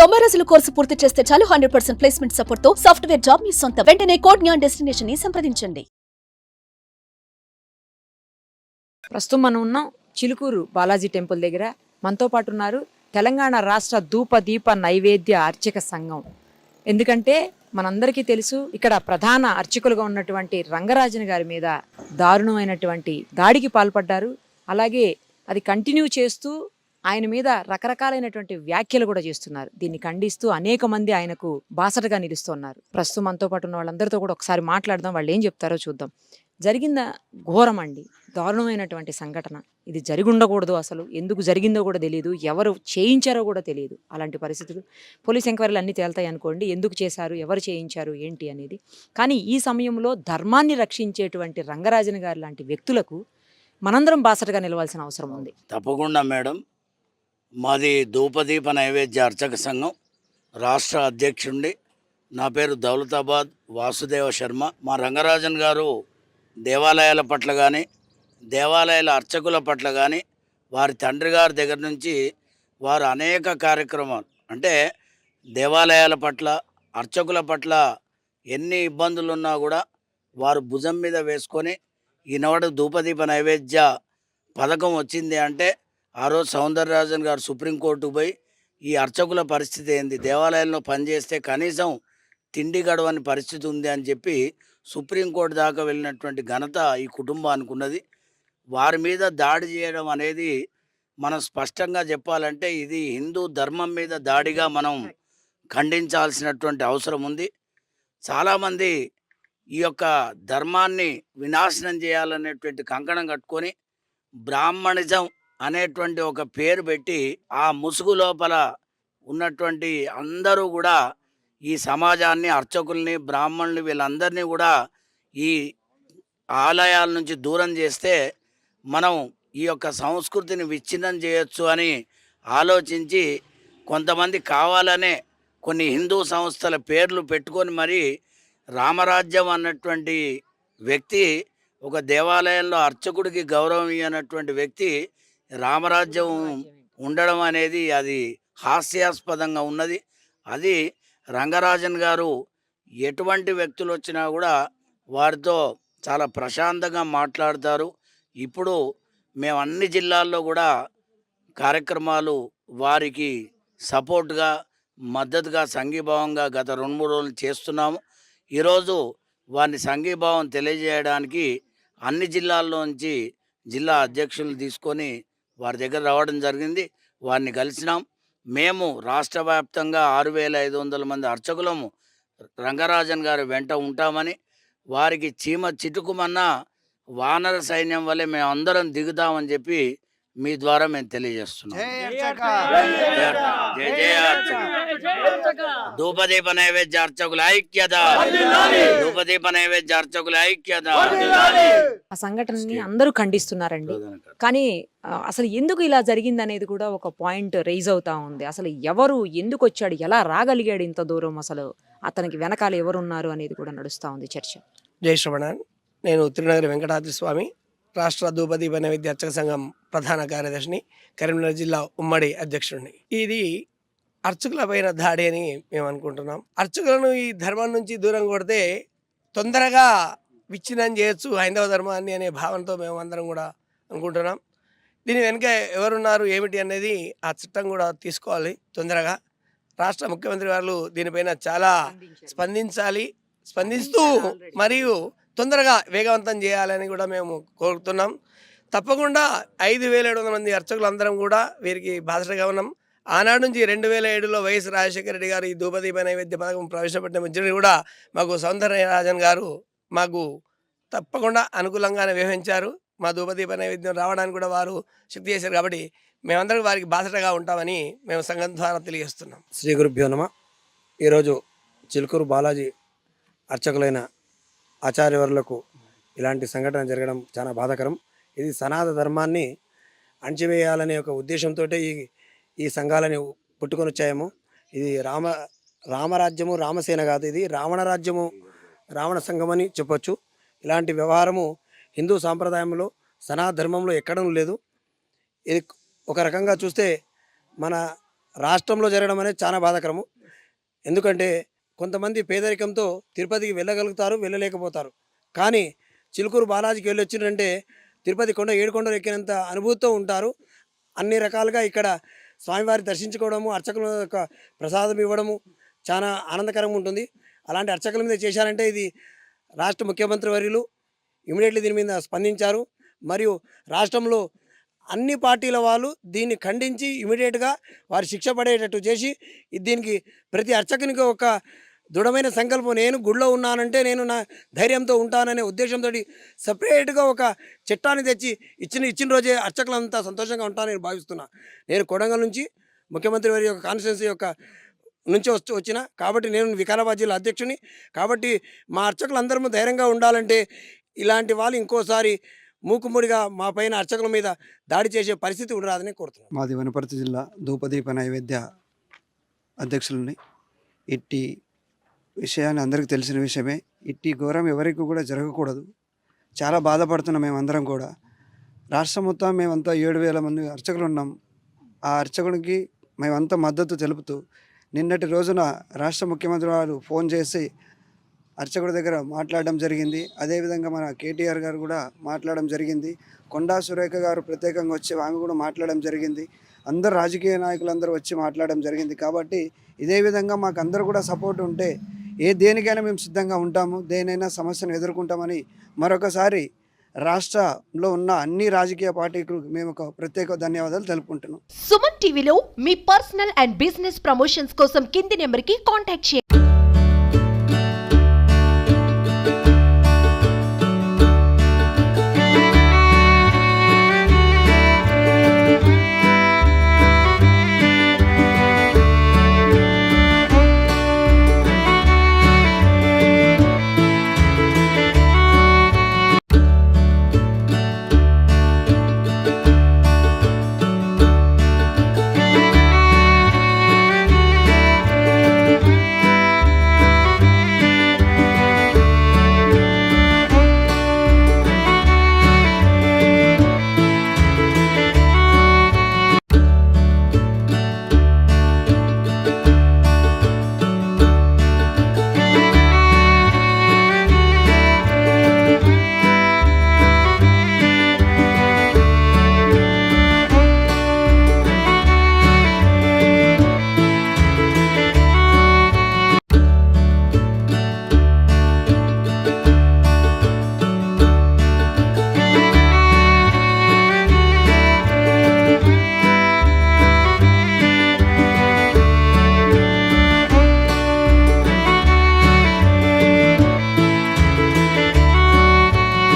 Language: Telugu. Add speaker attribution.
Speaker 1: 90 రోజుల కోర్సు పూర్తి చేస్తే చాలు 100% ప్లేస్మెంట్ సపోర్ట్ తో సాఫ్ట్వేర్ జాబ్ మీ సొంతం. వెంటనే కోడ్ జ్ఞాన్ డెస్టినేషన్ ని సంప్రదించండి.
Speaker 2: ప్రస్తుతం మనం ఉన్నాం చిలుకూరు బాలాజీ టెంపుల్ దగ్గర. మనతో పాటు ఉన్నారు తెలంగాణ రాష్ట్ర ధూప దీప నైవేద్య అర్చక సంఘం. ఎందుకంటే మనందరికీ తెలుసు ఇక్కడ ప్రధాన అర్చకులుగా ఉన్నటువంటి రంగరాజన్ గారి మీద దారుణమైనటువంటి దాడికి పాల్పడ్డారు. అలాగే అది కంటిన్యూ చేస్తూ ఆయన మీద రకరకాలైనటువంటి వ్యాఖ్యలు కూడా చేస్తున్నారు. దీన్ని ఖండిస్తూ అనేక మంది ఆయనకు బాసటగా నిలుస్తున్నారు. ప్రస్తుతం మనతో పాటు ఉన్న వాళ్ళందరితో కూడా ఒకసారి మాట్లాడదాం, వాళ్ళు ఏం చెప్తారో చూద్దాం. జరిగింద ఘోరం అండి, దారుణమైనటువంటి సంఘటన. ఇది జరిగి ఉండకూడదు, అసలు ఎందుకు జరిగిందో కూడా తెలియదు, ఎవరు చేయించారో కూడా తెలియదు. అలాంటి పరిస్థితులు పోలీస్ ఎంక్వైరీలు అన్నీ తేలుతాయి అనుకోండి, ఎందుకు చేశారు, ఎవరు చేయించారు ఏంటి అనేది. కానీ ఈ సమయంలో ధర్మాన్ని రక్షించేటువంటి రంగరాజన్ గారు లాంటి వ్యక్తులకు మనందరం బాసటగా నిలవాల్సిన అవసరం ఉంది.
Speaker 3: తప్పకుండా మేడం. మాది ధూపదీప నైవేద్య అర్చక సంఘం రాష్ట్ర అధ్యక్షుండి. నా పేరు దౌలతాబాద్ వాసుదేవ శర్మ. మా రంగరాజన్ గారు దేవాలయాల పట్ల కానీ దేవాలయాల అర్చకుల పట్ల కానీ వారి తండ్రి గారి దగ్గర నుంచి వారు అనేక కార్యక్రమాలు, అంటే దేవాలయాల పట్ల అర్చకుల పట్ల ఎన్ని ఇబ్బందులు ఉన్నా కూడా వారు భుజం మీద వేసుకొని ఈనాడు ధూపదీప నైవేద్య పథకం వచ్చింది అంటే ఆ రోజు సౌందరరాజన్ గారు సుప్రీంకోర్టుకు పోయి ఈ అర్చకుల పరిస్థితి ఏంది, దేవాలయంలో పనిచేస్తే కనీసం తిండి గడవని పరిస్థితి ఉంది అని చెప్పి సుప్రీంకోర్టు దాకా వెళ్ళినటువంటి ఘనత ఈ కుటుంబానికి ఉన్నది. వారి మీద దాడి చేయడం అనేది మనం స్పష్టంగా చెప్పాలంటే ఇది హిందూ ధర్మం మీద దాడిగా మనం ఖండించాల్సినటువంటి అవసరం ఉంది. చాలామంది ఈ యొక్క ధర్మాన్ని వినాశనం చేయాలనేటువంటి కంకణం కట్టుకొని బ్రాహ్మణిజం అనేటువంటి ఒక పేరు పెట్టి ఆ ముసుగు లోపల ఉన్నటువంటి అందరూ కూడా ఈ సమాజాన్ని, అర్చకుల్ని, బ్రాహ్మణుల్ని, వీళ్ళందరినీ కూడా ఈ ఆలయాల నుంచి దూరం చేస్తే మనం ఈ యొక్క సంస్కృతిని విచ్ఛిన్నం చేయొచ్చు అని ఆలోచించి కొంతమంది కావాలనే కొన్ని హిందూ సంస్థల పేర్లు పెట్టుకొని మరి రామరాజ్యం అన్నటువంటి వ్యక్తి, ఒక దేవాలయంలో అర్చకుడికి గౌరవం ఇవ్వనటువంటి వ్యక్తి రామరాజ్యం ఉండడం అనేది అది హాస్యాస్పదంగా ఉన్నది. అది రంగరాజన్ గారు ఎటువంటి వ్యక్తులు వచ్చినా కూడా వారితో చాలా ప్రశాంతంగా మాట్లాడతారు. ఇప్పుడు మేము అన్ని జిల్లాల్లో కూడా కార్యక్రమాలు వారికి సపోర్ట్గా, మద్దతుగా, సంఘీభావంగా గత 2-3 రోజులు చేస్తున్నాము. ఈరోజు వారిని సంఘీభావం తెలియజేయడానికి అన్ని జిల్లాల్లోంచి జిల్లా అధ్యక్షులు తీసుకొని వారి దగ్గర రావడం జరిగింది. వారిని కలిసినాం. మేము రాష్ట్ర వ్యాప్తంగా 6,500 మంది అర్చకులము రంగరాజన్ గారి వెంట ఉంటామని, వారికి చీమ చిటుకుమన్న వానర సైన్యం వల్లే మేము అందరం దిగుతామని చెప్పి మీ ద్వారా మేము తెలియజేస్తున్నాం. ధూపదీప నైవేద్య అర్చకుల ఐక్యత, ధూపదీప నైవేద్య అర్చకుల ఐక్యత.
Speaker 2: ఆ సంఘటనని అందరూ ఖండిస్తున్నారండి. కానీ అసలు ఎందుకు ఇలా జరిగింది అనేది కూడా ఒక పాయింట్ రైజ్ అవుతా ఉంది. అసలు ఎవరు, ఎందుకు వచ్చాడు, ఎలా రాగలిగాడు ఇంత దూరం, అసలు అతనికి వెనకాల ఎవరున్నారు అనేది కూడా నడుస్తూ ఉంది చర్చ.
Speaker 4: జై శ్రవణాన్. నేను తిరునగరి వెంకటాద్రి స్వామి, రాష్ట్ర ధూపదీప నైవేద్య అర్చక సంఘం ప్రధాన కార్యదర్శిని, కరీంనగర్ జిల్లా ఉమ్మడి అధ్యక్షుడిని. ఇది అర్చకుల పైన దాడి అని మేము అనుకుంటున్నాం. అర్చకులను ఈ ధర్మం నుంచి దూరం కొడితే తొందరగా విచ్ఛిన్నం చేయొచ్చు హైందవ ధర్మాన్ని అనే భావనతో మేము అందరం కూడా అనుకుంటున్నాం. దీని వెనుక ఎవరున్నారు ఏమిటి అనేది ఆ చట్టం కూడా తీసుకోవాలి తొందరగా. రాష్ట్ర ముఖ్యమంత్రి వాళ్ళు దీనిపైన చాలా స్పందిస్తూ మరియు తొందరగా వేగవంతం చేయాలని కూడా మేము కోరుతున్నాం. తప్పకుండా 5,700 మంది అర్చకులందరం కూడా వీరికి బాధ్యతగా ఉన్నాం. ఆనాడు నుంచి 2007లో వైఎస్ రాజశేఖర రెడ్డి గారు ఈ ధూపదీప నైవేద్య పథకం ప్రవేశపెట్టిన మధ్యలో కూడా మాకు సౌందరరాజన్ గారు మాకు తప్పకుండా అనుకూలంగానే వ్యవహరించారు. మా ధూపదీప నైవేద్యం రావడానికి కూడా వారు శక్తి చేశారు. కాబట్టి మేమందరం వారికి బాధ్యతగా ఉంటామని మేము సంఘం ద్వారా తెలియజేస్తున్నాం.
Speaker 5: శ్రీ గురుభ్యో నమః. ఈరోజు చిలుకూరు బాలాజీ అర్చకులైన ఆచార్యవర్లకు ఇలాంటి సంఘటన జరగడం చాలా బాధాకరం. ఇది సనాతన ధర్మాన్ని అణచివేయాలనే ఒక ఉద్దేశంతో ఈ సంఘాలని పుట్టుకొని వచ్చాము. ఇది రామరాజ్యము, రామసేన కాదు, ఇది రావణ రాజ్యము, రావణ సంఘం అని చెప్పొచ్చు. ఇలాంటి వ్యవహారము హిందూ సాంప్రదాయంలో, సనాతన ధర్మంలో ఎక్కడం లేదు. ఇది ఒక రకంగా చూస్తే మన రాష్ట్రంలో జరగడం అనేది చాలా బాధాకరము. ఎందుకంటే కొంతమంది పేదరికంతో తిరుపతికి వెళ్ళగలుగుతారు, వెళ్ళలేకపోతారు. కానీ చిలుకూరు బాలాజీకి వెళ్ళి వచ్చిందంటే తిరుపతి కొండ 7 కొండలు ఎక్కినంత అనుభూతితో ఉంటారు. అన్ని రకాలుగా ఇక్కడ స్వామివారి దర్శించుకోవడము, అర్చకుల యొక్క ప్రసాదం ఇవ్వడము చాలా ఆనందకరంగా ఉంటుంది. అలాంటి అర్చకుల మీద చేశారంటే ఇది రాష్ట్ర ముఖ్యమంత్రి వర్యులు ఇమీడియట్లీ దీని మీద స్పందించారు. మరియు రాష్ట్రంలో అన్ని పార్టీల వాళ్ళు దీన్ని ఖండించి ఇమీడియట్గా వారి శిక్ష పడేటట్టు చేసి దీనికి ప్రతి అర్చకునికి ఒక దృఢమైన సంకల్పం, నేను గుడిలో ఉన్నానంటే నేను నా ధైర్యంతో ఉంటాననే ఉద్దేశంతో సపరేట్గా ఒక చట్టాన్ని తెచ్చి ఇచ్చిన రోజే అర్చకులంతా సంతోషంగా ఉంటానని నేను భావిస్తున్నా. నేను కొడంగల్ నుంచి ముఖ్యమంత్రి వారి యొక్క కాన్స్టిట్యున్సీ యొక్క నుంచి వచ్చిన కాబట్టి నేను వికారాబాద్ జిల్లా అధ్యక్షుని. కాబట్టి మా అర్చకులందరూ ధైర్యంగా ఉండాలంటే ఇలాంటి వాళ్ళు ఇంకోసారి మూకుముడిగా మా పైన అర్చకుల మీద దాడి చేసే పరిస్థితి ఉండరాదని కోరుతున్నాను.
Speaker 6: మాది వనపర్తి జిల్లా ధూపదీప నైవేద్య అధ్యక్షులని. ఇట్టి విషయాన్ని అందరికీ తెలిసిన విషయమే. ఇట్టి ఘోరం ఎవరికి కూడా జరగకూడదు. చాలా బాధపడుతున్నాం మేమందరం కూడా. రాష్ట్రం మొత్తం మేమంతా 7,000 మంది అర్చకులు ఉన్నాం. ఆ అర్చకునికి మేమంతా మద్దతు తెలుపుతూ నిన్నటి రోజున రాష్ట్ర ముఖ్యమంత్రి వారు ఫోన్ చేసి అర్చకుడి దగ్గర మాట్లాడడం జరిగింది. అదేవిధంగా మన కేటీఆర్ గారు కూడా మాట్లాడడం జరిగింది. కొండా సురేఖ గారు ప్రత్యేకంగా వచ్చి ఆమె కూడా మాట్లాడడం జరిగింది. అందరు రాజకీయ నాయకులందరూ వచ్చి మాట్లాడడం జరిగింది. కాబట్టి ఇదే విధంగా మాకు అందరూ కూడా సపోర్ట్ ఉంటే దేనికైనా మేము సిద్ధంగా ఉంటాము, దేనైనా సమస్యను ఎదుర్కొంటామని మరొకసారి రాష్ట్రంలో ఉన్న అన్ని రాజకీయ పార్టీలకు మేము ఒక ప్రత్యేక ధన్యవాదాలు తెలుపుకుంటున్నాం.
Speaker 7: సుమన్ టీవీలో మీ పర్సనల్ అండ్ బిజినెస్ ప్రమోషన్స్ కోసం కింది నెంబర్కి కాంటాక్ట్ చేయండి.